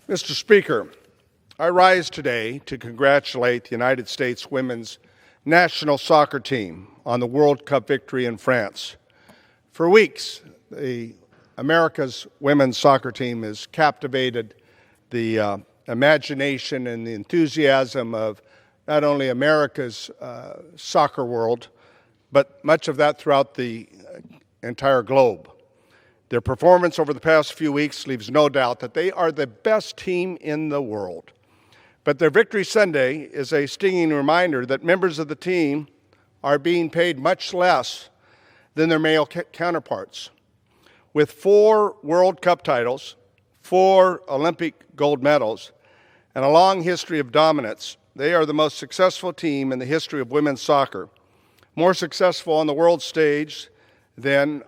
Mr. Speaker, I rise today to congratulate the United States women's national soccer team on the World Cup victory in France. For weeks, America's women's soccer team has captivated the imagination and the enthusiasm of not only America's soccer world, but much of that throughout the entire globe. Their performance over the past few weeks leaves no doubt that they are the best team in the world. But their victory Sunday is a stinging reminder that members of the team are being paid much less than their male counterparts. With 4 World Cup titles, 4 Olympic gold medals, and a long history of dominance, they are the most successful team in the history of women's soccer, more successful on the world stage than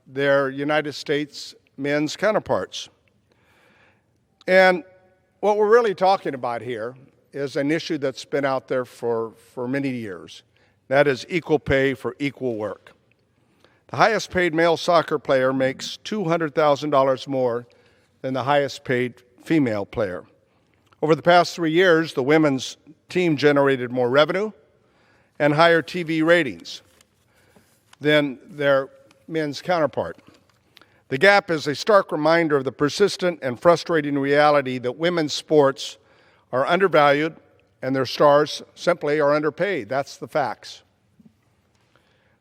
their United States men's counterparts. And what we're really talking about here is an issue that's been out there for many years. That is equal pay for equal work. The highest paid male soccer player makes $200,000 more than the highest paid female player. Over the past 3 years, the women's team generated more revenue and higher TV ratings than their men's counterpart. The gap is a stark reminder of the persistent and frustrating reality that women's sports are undervalued and their stars simply are underpaid. That's the facts.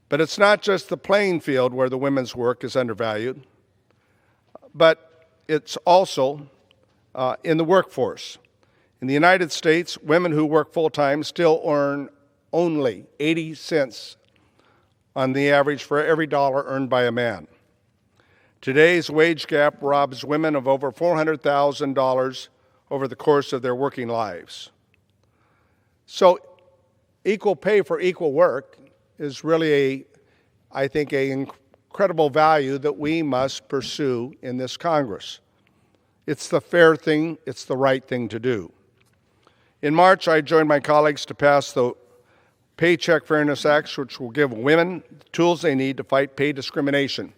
But it's not just the playing field where the women's work is undervalued, but it's also in the workforce. In the United States, women who work full-time still earn only 80 cents on the average for every dollar earned by a man. Today's wage gap robs women of over $400,000 over the course of their working lives. So equal pay for equal work is really, I think, an incredible value that we must pursue in this Congress. It's the fair thing, it's the right thing to do. In March, I joined my colleagues to pass the Paycheck Fairness Act, which will give women the tools they need to fight pay discrimination.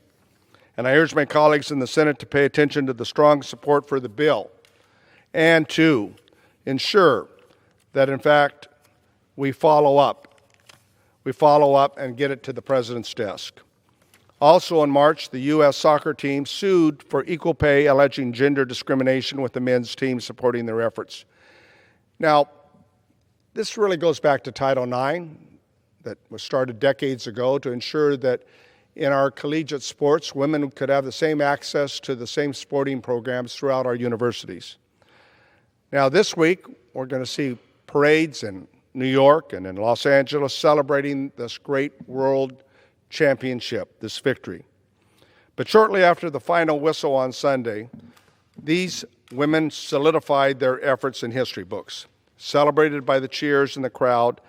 And I urge my colleagues in the Senate to pay attention to the strong support for the bill and to ensure that, in fact, we follow up and get it to the President's desk. Also in March, the U.S. soccer team sued for equal pay, alleging gender discrimination with the men's team supporting their efforts. Now, this really goes back to Title IX that was started decades ago to ensure that in our collegiate sports, women could have the same access to the same sporting programs throughout our universities. Now, this week, we're going to see parades in New York and in Los Angeles celebrating this great world championship, this victory. But shortly after the final whistle on Sunday, these women solidified their efforts in history books, celebrated by the cheers in the crowd,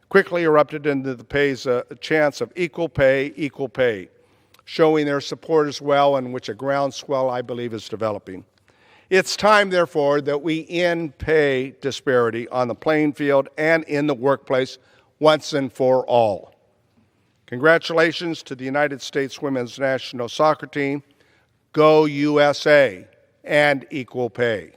quickly erupted into the chants of equal pay, showing their support as well, in which a groundswell, I believe, is developing. It's time, therefore, that we end pay disparity on the playing field and in the workplace once and for all. Congratulations to the United States women's national soccer team. Go USA and equal pay.